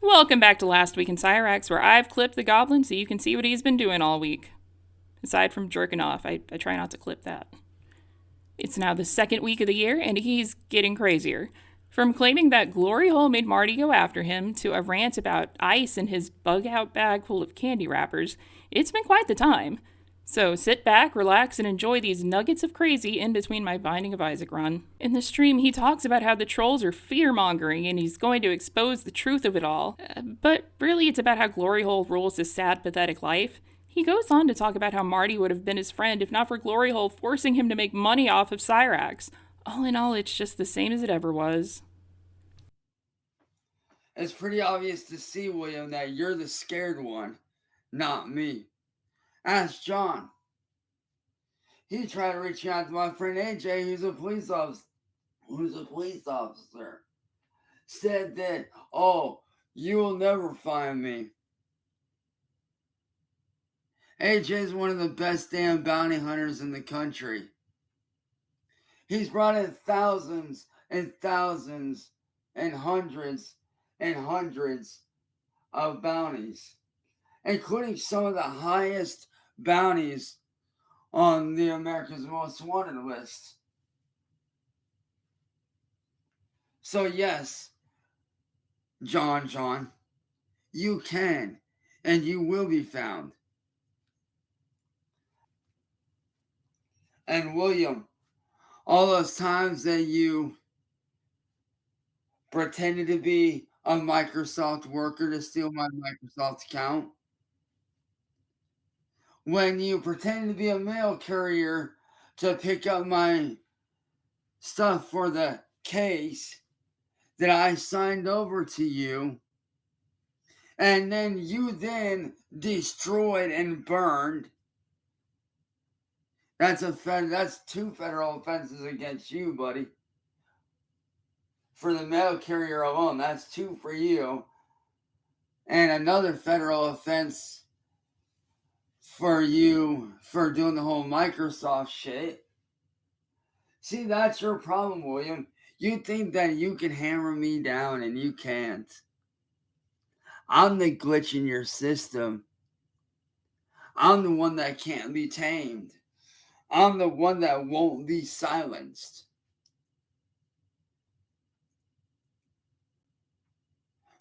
Welcome back to Last Week in Cyraxx, where I've clipped the goblin so you can see what he's been doing all week. Aside from jerking off, I try not to clip that. It's now the second week of the year, and he's getting crazier. From claiming that Glory Hole made Marty go after him to a rant about ice in his bug out bag full of candy wrappers, it's been quite the time. So sit back, relax, and enjoy these nuggets of crazy in between my Binding of Isaac run. In the stream, he talks about how the trolls are fear-mongering and he's going to expose the truth of it all. But really, it's about how Glory Hole rules his sad, pathetic life. He goes on to talk about how Marty would have been his friend if not for Glory Hole forcing him to make money off of Cyraxx. All in all, it's just the same as it ever was. It's pretty obvious to see, William, that you're the scared one, not me. Ask John. He tried to reach out to my friend AJ, who's a police officer. Said that, oh, you will never find me. AJ is one of the best damn bounty hunters in the country. He's brought in thousands and thousands and hundreds of bounties, including some of the highest bounties on the America's Most Wanted list. So yes, John, you can and you will be found. And William, all those times that you pretended to be a Microsoft worker to steal my Microsoft account, when you pretended to be a mail courier to pick up my stuff for the case that I signed over to you, and then you destroyed and burned. That's two federal offenses against you, buddy. For the mail carrier alone, that's 2 for you. And another federal offense for you for doing the whole Microsoft shit. See, that's your problem, William. You think that you can hammer me down, and you can't. I'm the glitch in your system. I'm the one that can't be tamed. I'm the one that won't be silenced.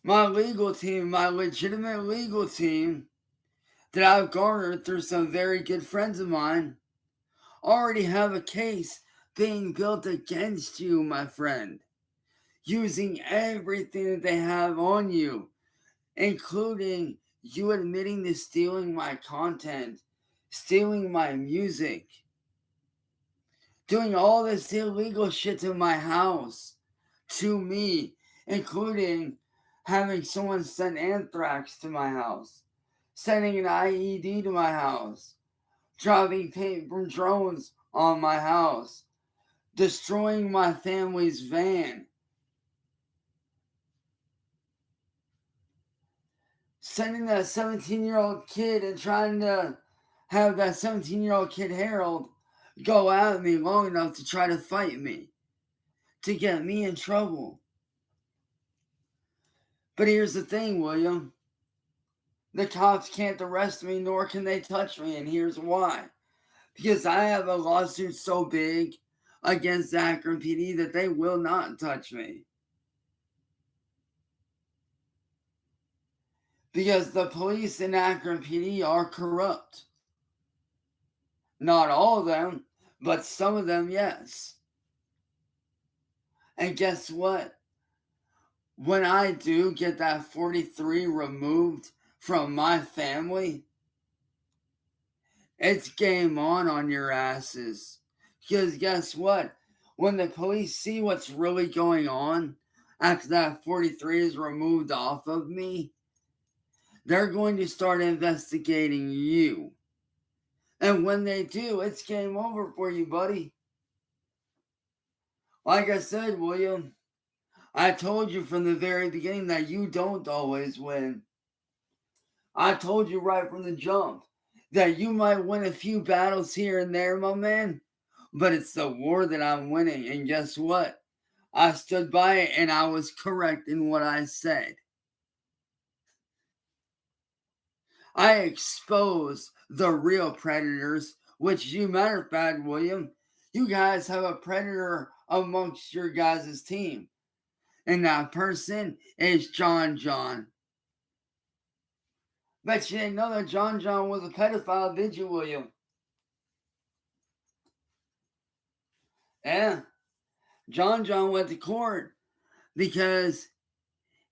My legal team, my legitimate legal team that I've garnered through some very good friends of mine, already have a case being built against you, my friend, using everything that they have on you, including you admitting to stealing my content, stealing my music, doing all this illegal shit to my house, to me, including having someone send anthrax to my house, sending an IED to my house, dropping paint from drones on my house, destroying my family's van, sending that 17-year-old kid and trying to have that 17-year-old kid Harold go at me long enough to try to fight me, to get me in trouble. But here's the thing, William. The cops can't arrest me, nor can they touch me, and here's why. Because I have a lawsuit so big against Akron PD that they will not touch me. Because the police in Akron PD are corrupt. Not all of them, but some of them, yes. And guess what? When I do get that 43 removed from my family, it's game on your asses. Because guess what? When the police see what's really going on after that 43 is removed off of me, they're going to start investigating you. And when they do, it's game over for you, buddy. Like I said, William, I told you from the very beginning that you don't always win. I told you right from the jump that you might win a few battles here and there, my man, but it's the war that I'm winning. And guess what? I stood by it and I was correct in what I said. I expose the real predators, which you, matter of fact, William, you guys have a predator amongst your guys' team. And that person is John John. Bet you didn't know that John John was a pedophile, did you, William? Yeah. John John went to court because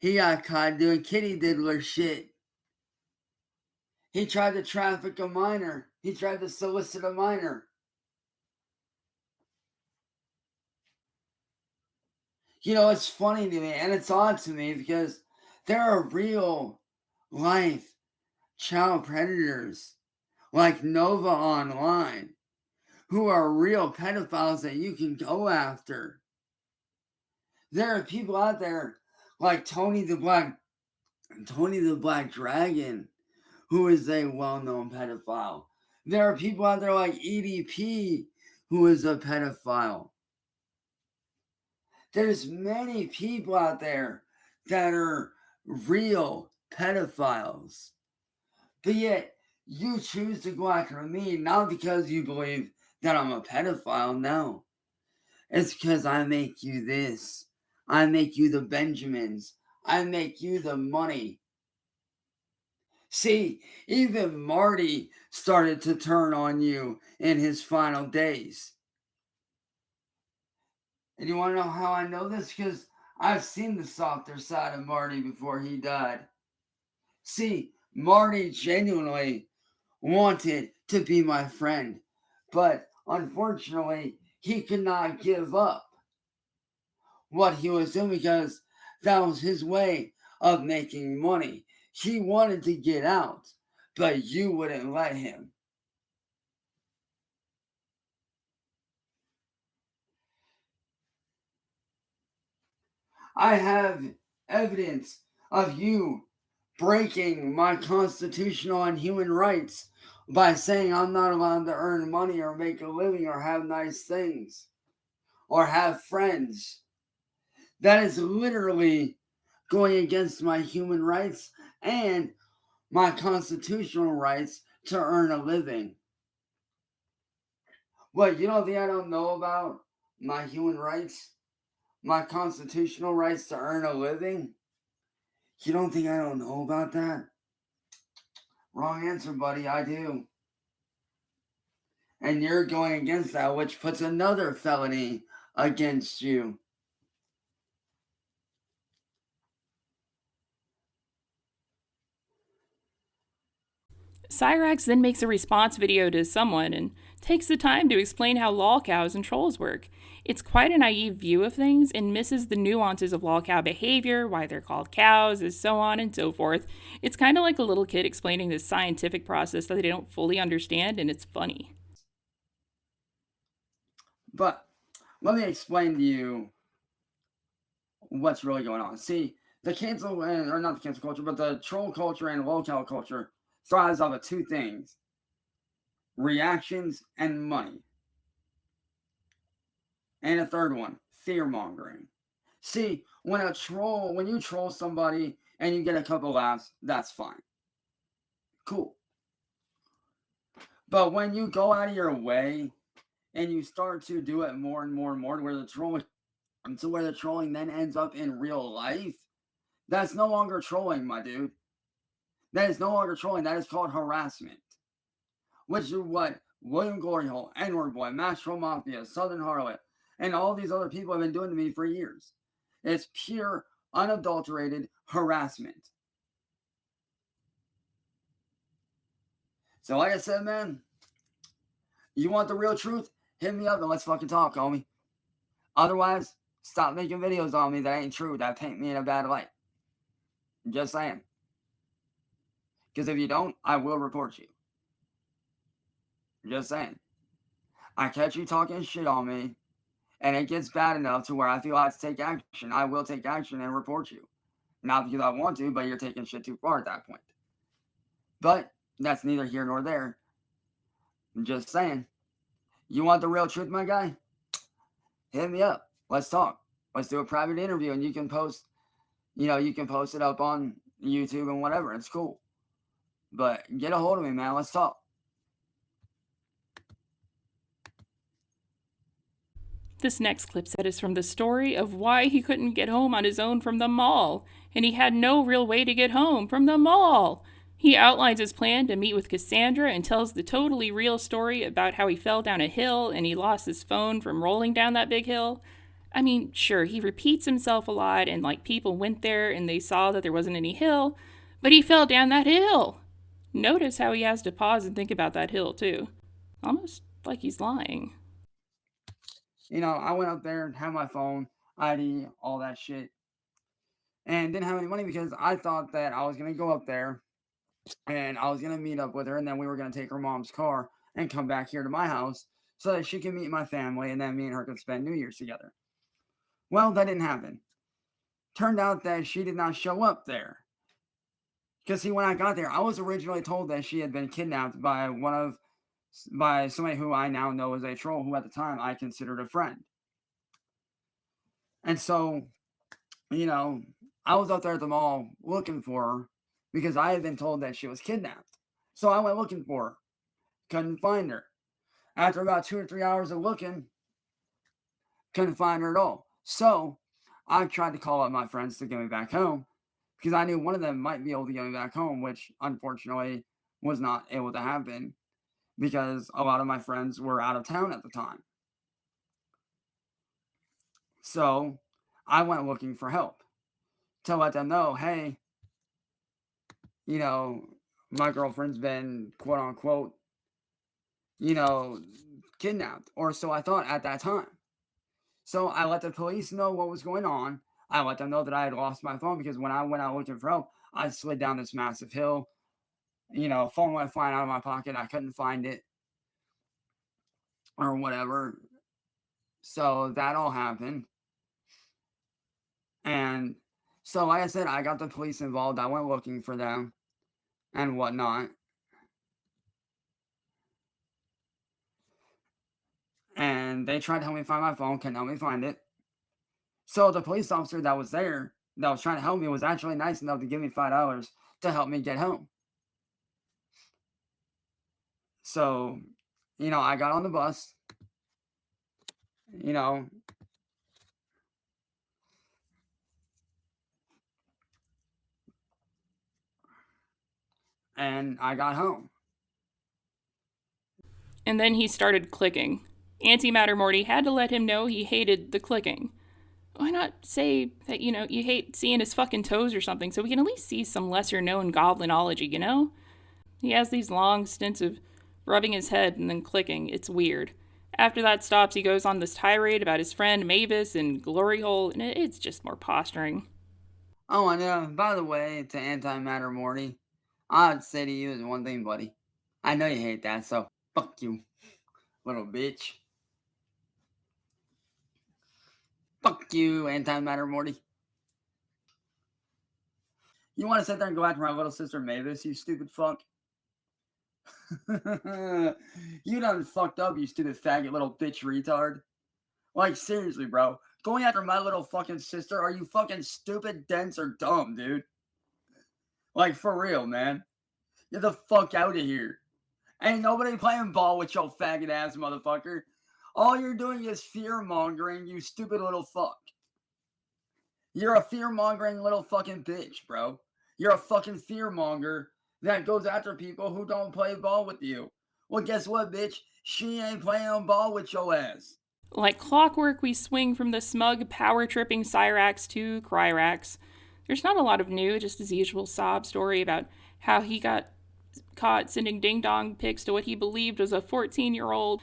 he got caught doing kitty diddler shit. He tried to traffic a minor. He tried to solicit a minor. You know, it's funny to me and it's odd to me because there are real life child predators like Nova Online who are real pedophiles that you can go after. There are people out there like Tony the Black Dragon, who is a well-known pedophile. There are people out there like EDP, who is a pedophile. There's many people out there that are real pedophiles. But yet, you choose to go after me, not because you believe that I'm a pedophile, no. It's because I make you this. I make you the Benjamins. I make you the money. See, even Marty started to turn on you in his final days. And you want to know how I know this? Because I've seen the softer side of Marty before he died. See, Marty genuinely wanted to be my friend, but unfortunately, he could not give up what he was doing because that was his way of making money. He wanted to get out, but you wouldn't let him. I have evidence of you breaking my constitutional and human rights by saying I'm not allowed to earn money or make a living or have nice things or have friends. That is literally going against my human rights and my constitutional rights to earn a living. What, you don't think I don't know about my human rights? My constitutional rights to earn a living? You don't think I don't know about that? Wrong answer, buddy. I do. And you're going against that, which puts another felony against you. Cyraxx then makes a response video to someone and takes the time to explain how lolcows and trolls work. It's quite a naive view of things and misses the nuances of lolcow behavior, why they're called cows, and so on and so forth. It's kind of like a little kid explaining this scientific process that they don't fully understand, and it's funny. But let me explain to you what's really going on. See, the cancel, or not the cancel culture, but the troll culture and lolcow culture thrives off of two things: reactions and money. And a third one, fear mongering. See, when you troll somebody and you get a couple laughs, that's fine. Cool. But when you go out of your way and you start to do it more and more and more to where the trolling then ends up in real life, that's no longer trolling, my dude. That is no longer trolling. That is called harassment. Which is what William Gloryhole, N-Word Boy, Mass Troll Mafia, Southern Harlot, and all these other people have been doing to me for years. It's pure, unadulterated harassment. So like I said, man, you want the real truth? Hit me up and let's fucking talk, homie. Otherwise, stop making videos on me that ain't true, that paint me in a bad light. Just saying. Because if you don't, I will report you. Just saying. I catch you talking shit on me, and it gets bad enough to where I feel I have to take action. I will take action and report you. Not because I want to, but you're taking shit too far at that point. But that's neither here nor there. I'm just saying. You want the real truth, my guy? Hit me up. Let's talk. Let's do a private interview, and you can post it up on YouTube and whatever. It's cool. But get a hold of me, man. Let's talk. This next clip set is from the story of why he couldn't get home on his own from the mall, and he had no real way to get home from the mall. He outlines his plan to meet with Cassandra and tells the totally real story about how he fell down a hill and he lost his phone from rolling down that big hill. I mean, sure, he repeats himself a lot, and like people went there and they saw that there wasn't any hill, but he fell down that hill. Notice how he has to pause and think about that hill, too. Almost like he's lying. I went up there and had my phone, ID, all that shit, and didn't have any money because I thought that I was going to go up there and I was going to meet up with her, and then we were going to take her mom's car and come back here to my house so that she could meet my family, and then me and her could spend New Year's together. Well, that didn't happen. Turned out that she did not show up there. Because see, when I got there, I was originally told that she had been kidnapped by somebody who I now know is a troll, who at the time I considered a friend. And so, I was up there at the mall looking for her because I had been told that she was kidnapped. So I went looking for her. Couldn't find her. After about 2 or 3 hours of looking, couldn't find her at all. So I tried to call up my friends to get me back home because I knew one of them might be able to get me back home, which unfortunately was not able to happen because a lot of my friends were out of town at the time. So I went looking for help to let them know, hey, my girlfriend's been quote unquote, kidnapped, or so I thought at that time. So I let the police know what was going on. I let them know that I had lost my phone because when I went out looking for help, I slid down this massive hill. Phone went flying out of my pocket. I couldn't find it or whatever. So that all happened. And so, like I said, I got the police involved. I went looking for them and whatnot. And they tried to help me find my phone, couldn't help me find it. So the police officer that was there, that was trying to help me, was actually nice enough to give me $5 to help me get home. So, I got on the bus, and I got home. And then he started clicking. Antimatter Morty had to let him know he hated the clicking. Why not say that, you hate seeing his fucking toes or something so we can at least see some lesser known goblinology, He has these long stints of rubbing his head and then clicking. It's weird. After that stops, he goes on this tirade about his friend Mavis and Glory Hole, and it's just more posturing. Oh, and by the way, to Antimatter Morty, I'd say to you is one thing, buddy. I know you hate that, so fuck you, little bitch. Fuck you, Antimatter Morty. You want to sit there and go after my little sister Mavis, you stupid fuck? You done fucked up, you stupid faggot little bitch retard. Like, seriously, bro. Going after my little fucking sister? Are you fucking stupid, dense, or dumb, dude? Like, for real, man. Get the fuck out of here. Ain't nobody playing ball with your faggot ass motherfucker. All you're doing is fear mongering, you stupid little fuck. You're a fear mongering little fucking bitch, bro. You're a fucking fear monger that goes after people who don't play ball with you. Well, guess what, bitch? She ain't playing ball with your ass. Like clockwork, we swing from the smug, power-tripping Cyraxx to Cyraxx. There's not a lot of new, just his usual sob story about how he got caught sending ding-dong pics to what he believed was a 14-year-old.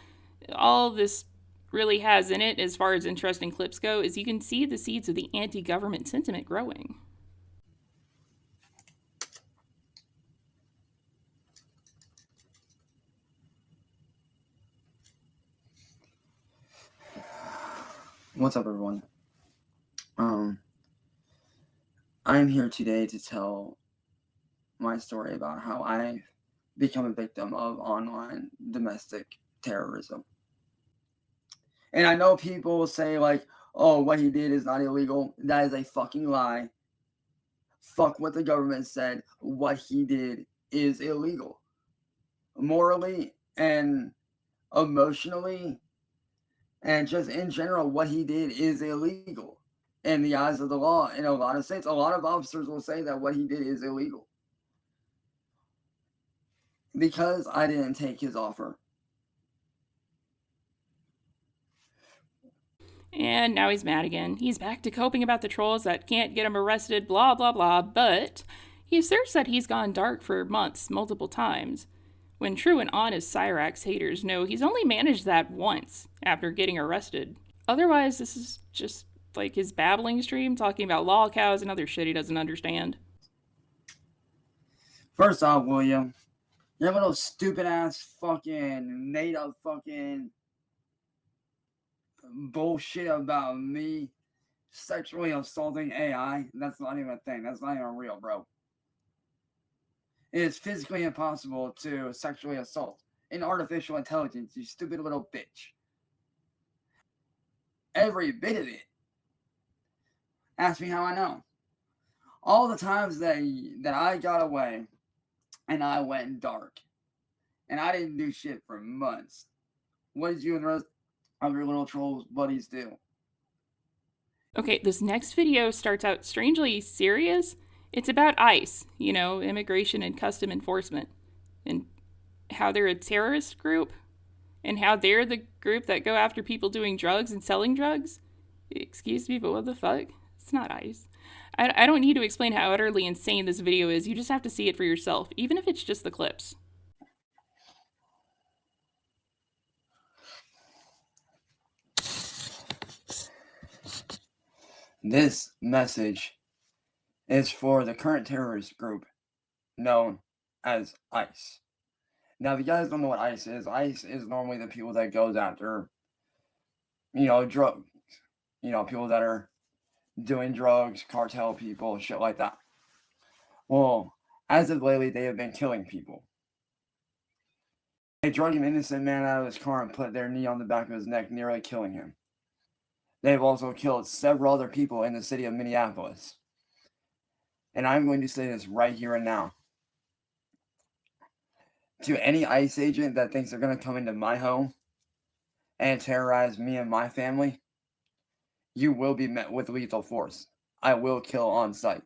All this really has in it, as far as interesting clips go, is you can see the seeds of the anti-government sentiment growing. What's up, everyone? I'm here today to tell my story about how I've become a victim of online domestic terrorism. And I know people say, like, oh, what he did is not illegal. That is a fucking lie. Fuck what the government said. What he did is illegal. Morally and emotionally, and just in general, what he did is illegal in the eyes of the law in a lot of states. A lot of officers will say that what he did is illegal. Because I didn't take his offer. And now he's mad again. He's back to coping about the trolls that can't get him arrested, blah, blah, blah, but he asserts that he's gone dark for months, multiple times, when true and honest Cyraxx haters know he's only managed that once after getting arrested. Otherwise, this is just like his babbling stream talking about law cows and other shit he doesn't understand. First off, William, your little stupid ass fucking made up fucking bullshit about me sexually assaulting AI. That's not even a thing. That's not even real, bro. It is physically impossible to sexually assault an artificial intelligence, you stupid little bitch. Every bit of it. Ask me how I know. All the times that I got away and I went dark and I didn't do shit for months. What did you and the rest of your little troll buddies do? Okay, this next video starts out strangely serious. It's about ICE, Immigration and Custom Enforcement, and how they're a terrorist group, and how they're the group that go after people doing drugs and selling drugs. Excuse me, but what the fuck? It's not ICE. I don't need to explain how utterly insane this video is. You just have to see it for yourself, even if it's just the clips. This message is for the current terrorist group known as ICE. Now, if you guys don't know what ICE is normally the people that goes after, drugs. People that are doing drugs, cartel people, shit like that. Well, as of lately, they have been killing people. They drug an innocent man out of his car and put their knee on the back of his neck, nearly killing him. They've also killed several other people in the city of Minneapolis. And I'm going to say this right here and now. To any ICE agent that thinks they're going to come into my home and terrorize me and my family, you will be met with lethal force. I will kill on sight.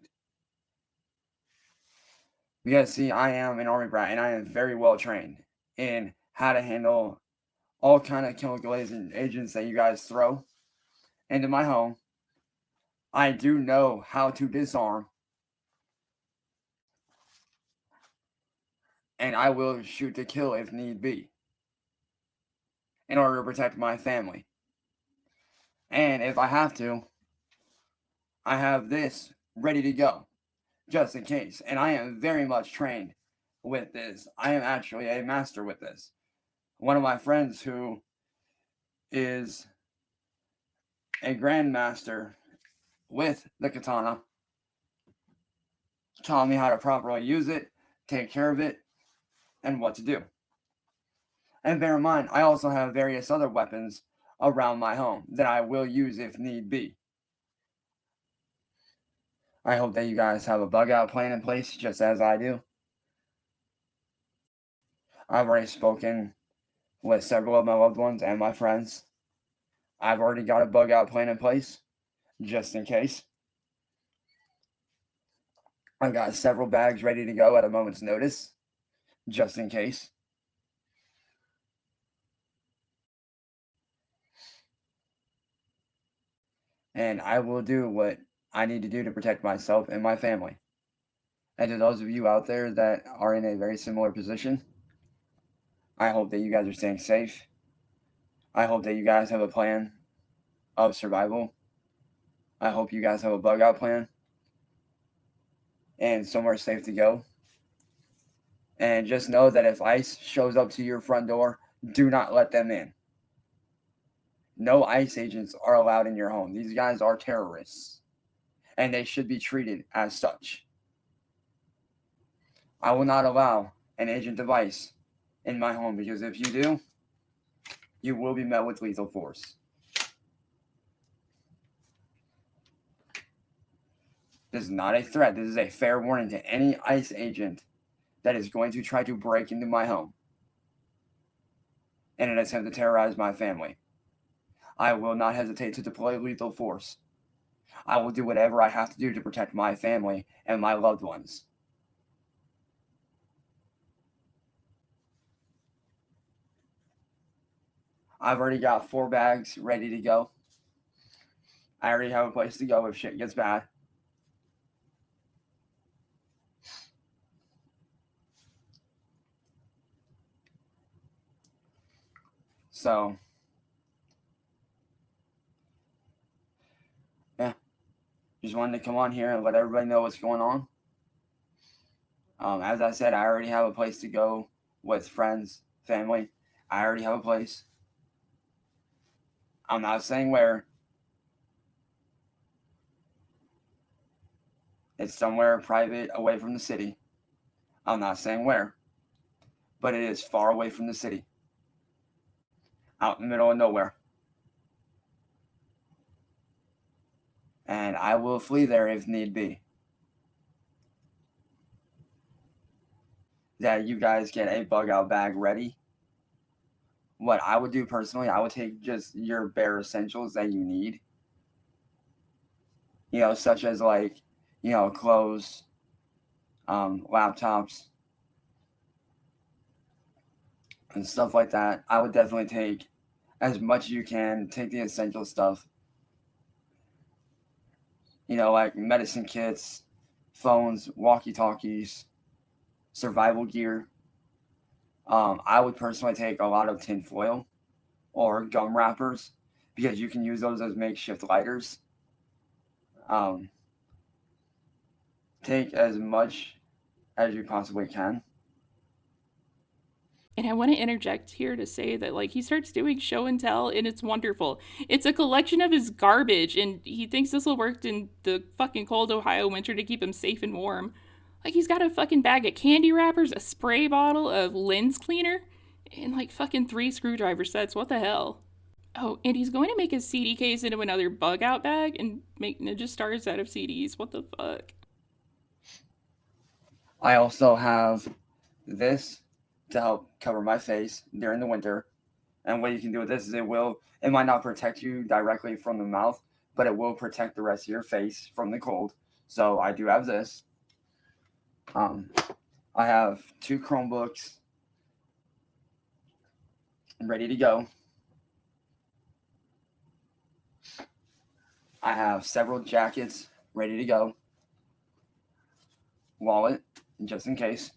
Because, see, I am an Army brat, and I am very well trained in how to handle all kind of chemical agents that you guys throw into my home. I do know how to disarm, and I will shoot to kill if need be in order to protect my family. And if I have to, I have this ready to go just in case. And I am very much trained with this. I am actually a master with this. One of my friends who is a grandmaster with the katana taught me how to properly use it, take care of it, and what to do. And bear in mind, I also have various other weapons around my home that I will use if need be. I hope that you guys have a bug out plan in place, just as I do. I've already spoken with several of my loved ones and my friends. I've already got a bug out plan in place, just in case. I've got several bags ready to go at a moment's notice, just in case. And I will do what I need to do to protect myself and my family. And to those of you out there that are in a very similar position, I hope that you guys are staying safe. I hope that you guys have a plan of survival. I hope you guys have a bug out plan and somewhere safe to go. And just know that if ICE shows up to your front door, do not let them in. No ICE agents are allowed in your home. These guys are terrorists, and they should be treated as such. I will not allow an agent of ICE in my home, because if you do, you will be met with lethal force. This is not a threat. This is a fair warning to any ICE agent that is going to try to break into my home in an attempt to terrorize my family, I will not hesitate to deploy lethal force. I will do whatever I have to do to protect my family and my loved ones. I've already got 4 bags ready to go. I already have a place to go if shit gets bad. So, yeah, just wanted to come on here and let everybody know what's going on. As I said, I already have a place to go with friends, family. I already have a place. I'm not saying where. It's somewhere private, away from the city. I'm not saying where, but it is far away from the city, out in the middle of nowhere. And I will flee there if need be. That you guys get a bug out bag ready. What I would do personally, I would take just your bare essentials that you need. Such as clothes, laptops, and stuff like that. I would definitely take as much as you can. Take the essential stuff. Like medicine kits, phones, walkie-talkies, survival gear. I would personally take a lot of tin foil or gum wrappers because you can use those as makeshift lighters. Take as much as you possibly can. And I want to interject here to say that, he starts doing show and tell, and it's wonderful. It's a collection of his garbage, and he thinks this will work in the fucking cold Ohio winter to keep him safe and warm. He's got a fucking bag of candy wrappers, a spray bottle of lens cleaner, and, fucking 3 screwdriver sets. What the hell? Oh, and he's going to make his CD case into another bug out bag and make ninja stars out of CDs. What the fuck? I also have this to help cover my face during the winter. And what you can do with this is it might not protect you directly from the mouth, but it will protect the rest of your face from the cold. So I do have this. I have 2 Chromebooks ready to go. I have several jackets ready to go. Wallet, just in case.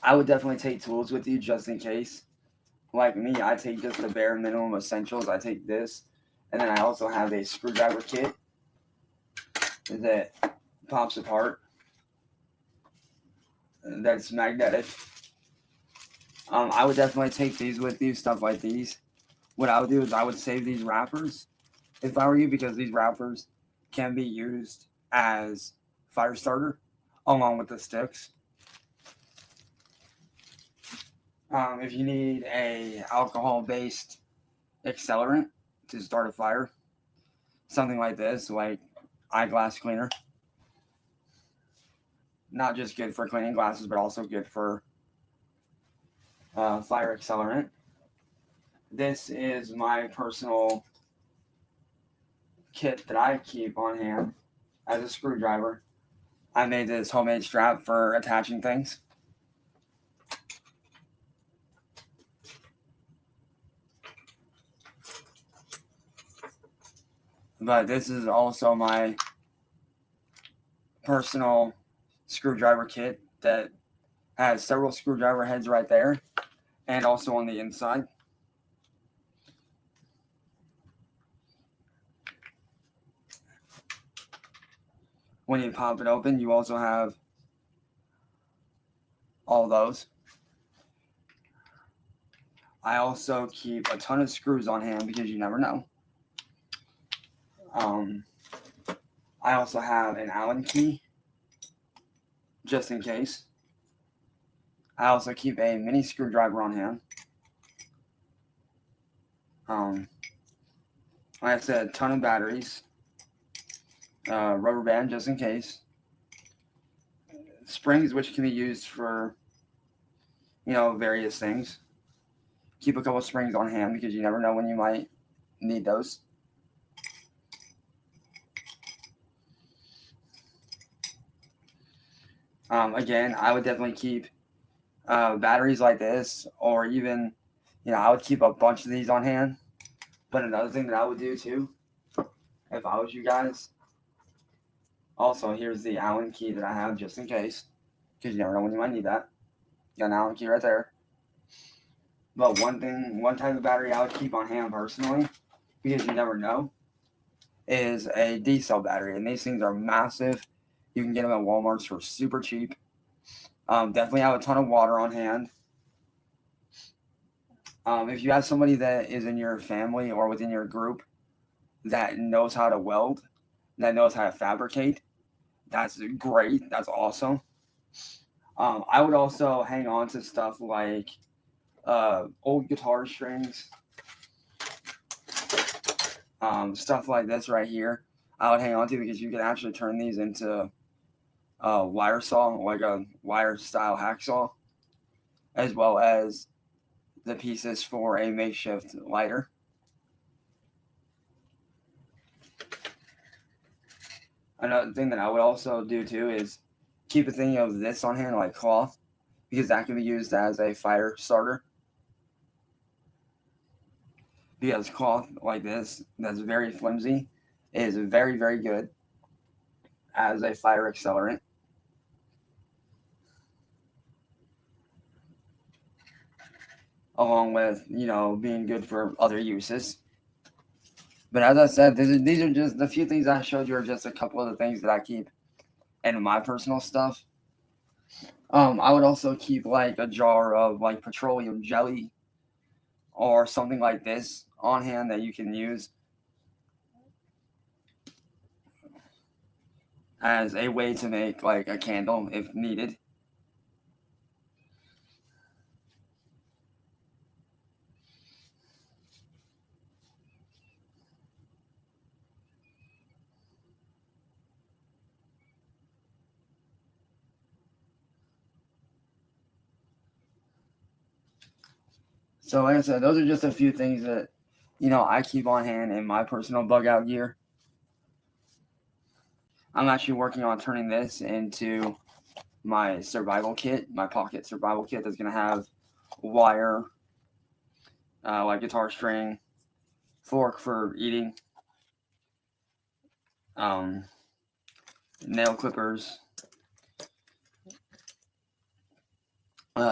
I would definitely take tools with you just in case. Like me, I take just the bare minimum essentials. I take this. And then I also have a screwdriver kit that pops apart. That's magnetic. I would definitely take these with you, stuff like these. What I would do is I would save these wrappers if I were you, because these wrappers can be used as fire starter along with the sticks. If you need a alcohol-based accelerant to start a fire, something like this, like eyeglass cleaner. Not just good for cleaning glasses, but also good for fire accelerant. This is my personal kit that I keep on hand as a screwdriver. I made this homemade strap for attaching things. But this is also my personal screwdriver kit that has several screwdriver heads right there and also on the inside. When you pop it open, you also have all those. I also keep a ton of screws on hand because you never know. I also have an Allen key just in case. I also keep a mini screwdriver on hand. Like I said, a ton of batteries. rubber band just in case, springs which can be used for, various things. Keep a couple springs on hand because you never know when you might need those. Again, I would definitely keep batteries like this, or even, I would keep a bunch of these on hand. But another thing that I would do too, if I was you guys, also here's the Allen key that I have just in case, because you never know when you might need that. Got an Allen key right there. But one type of battery I would keep on hand personally, because you never know, is a D-cell battery, and these things are massive. You can get them at Walmart's for super cheap. Definitely have a ton of water on hand. If you have somebody that is in your family or within your group that knows how to weld, that knows how to fabricate, that's great. That's awesome. I would also hang on to stuff like old guitar strings, stuff like this right here. I would hang on to because you can actually turn these into a wire saw, like a wire style hacksaw, as well as the pieces for a makeshift lighter. Another thing that I would also do too is keep a thing of this on hand, like cloth, because that can be used as a fire starter. Because cloth like this, that's very flimsy, is very, very good as a fire accelerant. Along with, being good for other uses. But as I said, these are just the few things I showed you are just a couple of the things that I keep in my personal stuff. I would also keep like a jar of like petroleum jelly or something like this on hand that you can use as a way to make like a candle if needed. So like I said, those are just a few things that, I keep on hand in my personal bug out gear. I'm actually working on turning this into my survival kit, my pocket survival kit that's going to have wire, like guitar string, fork for eating, nail clippers,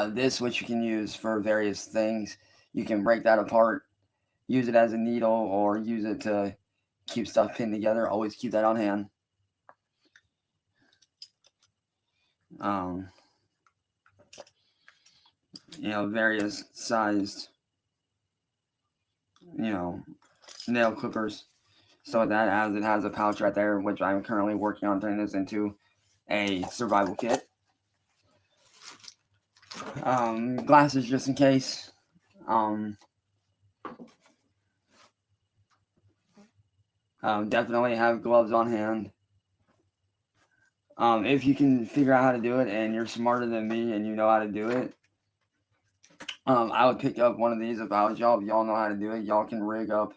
this which you can use for various things. You can break that apart, use it as a needle, or use it to keep stuff pinned together. Always keep that on hand. Various sized, nail clippers. So that as it has a pouch right there, which I'm currently working on turning this into a survival kit. Glasses just in case. Definitely have gloves on hand. If you can figure out how to do it and you're smarter than me and you know how to do it, I would pick up one of these if I was y'all. If y'all know how to do it, y'all can rig up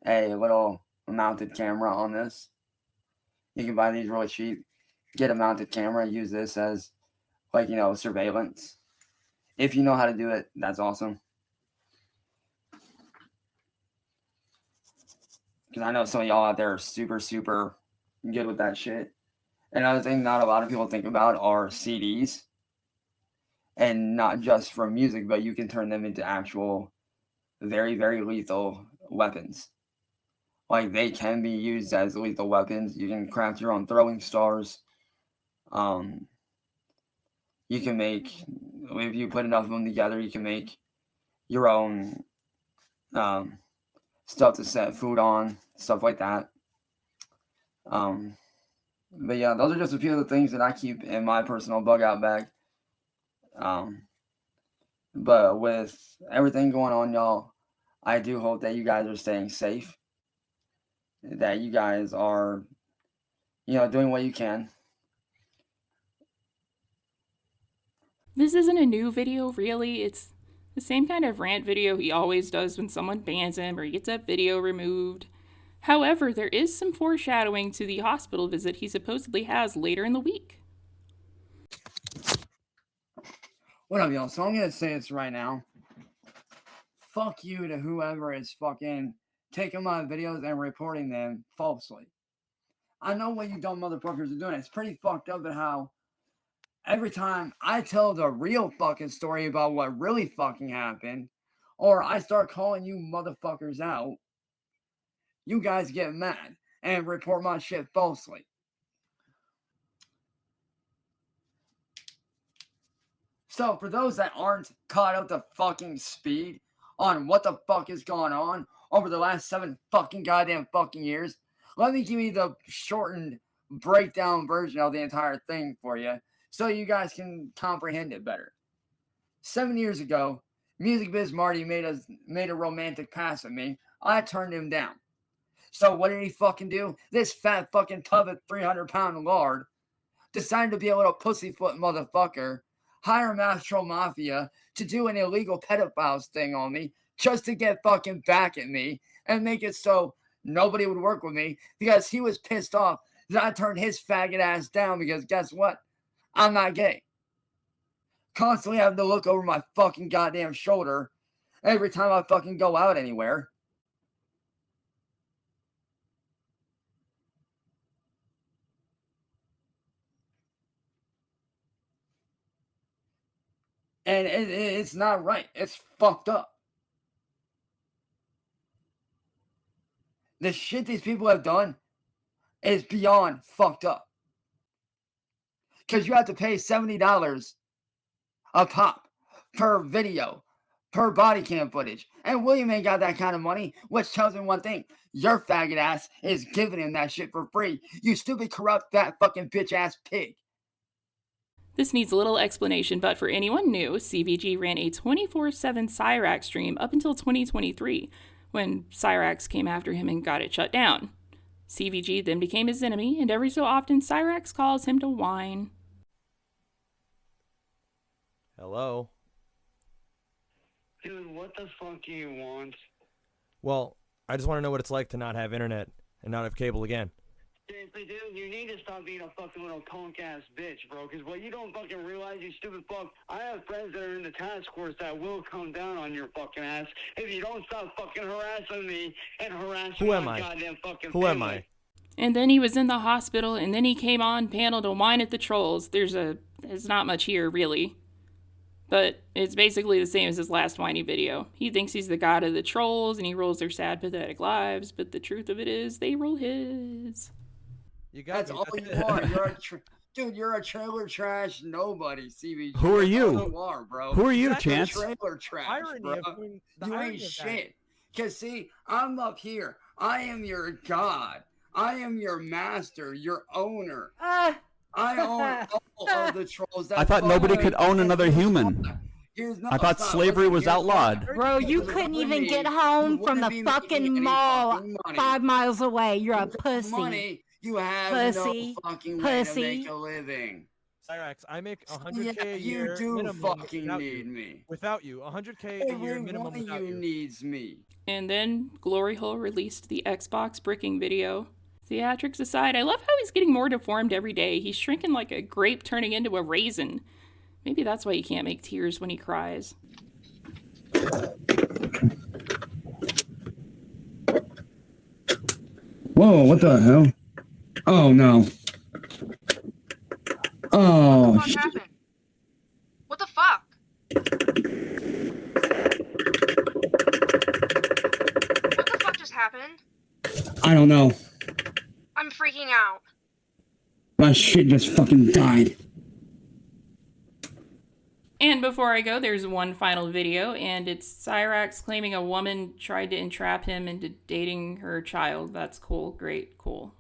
a little mounted camera on this. You can buy these really cheap. Get a mounted camera, use this as like, surveillance. If you know how to do it, that's awesome. Because I know some of y'all out there are super, super good with that shit. Another thing not a lot of people think about are CDs. And not just from music, but you can turn them into actual very, very lethal weapons. Like, they can be used as lethal weapons. You can craft your own throwing stars. You can make, if you put enough of them together, you can make your own stuff to set food on, stuff like that. But yeah, those are just a few of the things that I keep in my personal bug out bag. But with everything going on, y'all, I do hope that you guys are staying safe, that you guys are doing what you can. This isn't a new video, really. It's the same kind of rant video he always does when someone bans him or he gets a video removed. However, there is some foreshadowing to the hospital visit he supposedly has later in the week. What up, y'all? So I'm going to say this right now. Fuck you to whoever is fucking taking my videos and reporting them falsely. I know what you dumb motherfuckers are doing. It's pretty fucked up at how every time I tell the real fucking story about what really fucking happened, or I start calling you motherfuckers out, you guys get mad and report my shit falsely. So for those that aren't caught up to fucking speed on what the fuck has gone on over the last 7 fucking goddamn fucking years, let me give you the shortened breakdown version of the entire thing for you so you guys can comprehend it better. 7 years ago, Music Biz Marty made a romantic pass at me. I turned him down. So what did he fucking do? This fat fucking tub of 300-pound lard decided to be a little pussyfoot motherfucker, hire Mastro Mafia to do an illegal pedophile sting on me just to get fucking back at me and make it so nobody would work with me because he was pissed off that I turned his faggot ass down because guess what? I'm not gay. Constantly having to look over my fucking goddamn shoulder every time I fucking go out anywhere. And it's not right. It's fucked up. The shit these people have done is beyond fucked up. Because you have to pay $70 a pop per video, per body cam footage. And William ain't got that kind of money, which tells him one thing. Your faggot ass is giving him that shit for free. You stupid, corrupt, fat fucking bitch ass pig. This needs a little explanation, but for anyone new, CVG ran a 24/7 Cyraxx stream up until 2023, when Cyraxx came after him and got it shut down. CVG then became his enemy, and every so often Cyraxx calls him to whine. Hello? Dude, what the fuck do you want? Well, I just want to know what it's like to not have internet and not have cable again. Seriously, dude, you need to stop being a fucking little punk-ass bitch, bro, because what you don't fucking realize, you stupid fuck, I have friends that are in the task force that will come down on your fucking ass if you don't stop fucking harassing me and harassing my goddamn fucking Who am I? And then he was in the hospital, and then he came on panel to whine at the trolls. There's not much here, really. But it's basically the same as his last whiny video. He thinks he's the god of the trolls, and he rules their sad, pathetic lives, but the truth of it is, they rule his. That's all you are. Dude, you're a trailer trash nobody, CVG. Who are you? That's all you are, bro. Who are you, You're Chance? Trailer trash, Irony bro. of doing the You irony ain't of shit. Because, see, I'm up here. I am your god. I am your master, your owner. I own all of the trolls. I thought nobody could own another human. I thought slavery was outlawed. Bro, you couldn't even get home from the fucking mall 5 miles away. You're a pussy. Money, you have Pussy. no fucking way to Pussy. make a living. Cyraxx, I make 100K a You year do minimum fucking without need you. me. Without you, 100K a year Every minimum one of without you you. needs me. And then Glory Hole released the Xbox bricking video. Theatrics aside, I love how he's getting more deformed every day. He's shrinking like a grape turning into a raisin. Maybe that's why he can't make tears when he cries. Whoa, what the hell? Oh no. Oh, What happened? What the fuck? What the fuck just happened? I don't know. I'm freaking out. My shit just fucking died. And before I go, there's one final video, and it's Cyraxx claiming a woman tried to entrap him into dating her child. That's cool. Great. Cool.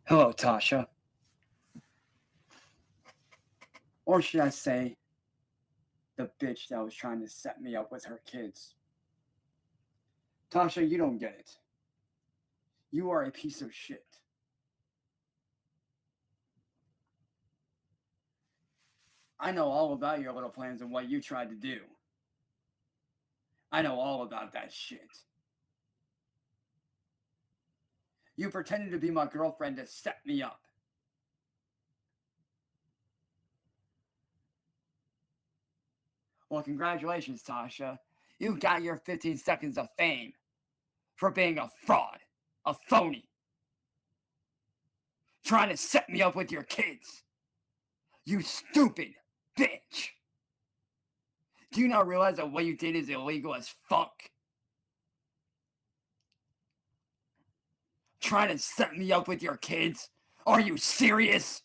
Hello, Tasha. Or should I say, the bitch that was trying to set me up with her kids. Tasha, you don't get it. You are a piece of shit. I know all about your little plans and what you tried to do. I know all about that shit. You pretended to be my girlfriend to set me up. Well, congratulations, Tasha. You got your 15 seconds of fame for being a fraud, a phony, trying to set me up with your kids. You stupid bitch. Do you not realize that what you did is illegal as fuck? Trying to set me up with your kids? Are you serious?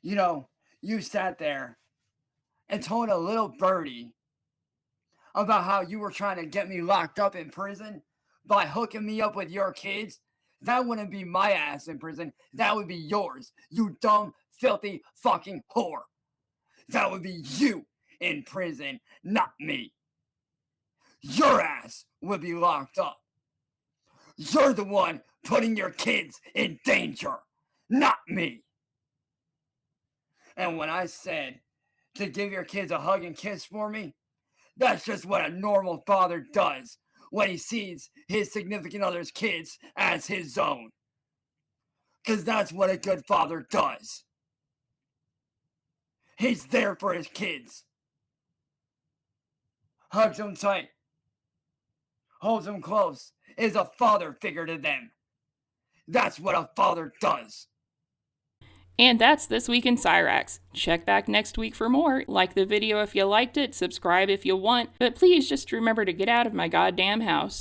You know, you sat there and told a little birdie about how you were trying to get me locked up in prison by hooking me up with your kids. That wouldn't be my ass in prison. That would be yours, you dumb, filthy fucking whore. That would be you in prison, not me. Your ass would be locked up. You're the one putting your kids in danger, not me. And when I said to give your kids a hug and kiss for me, that's just what a normal father does when he sees his significant other's kids as his own. Because that's what a good father does. He's there for his kids. Hugs them tight. Holds them close. Is a father figure to them. That's what a father does. And that's This Week in Cyraxx. Check back next week for more. Like the video if you liked it, subscribe if you want, but please just remember to get out of my goddamn house.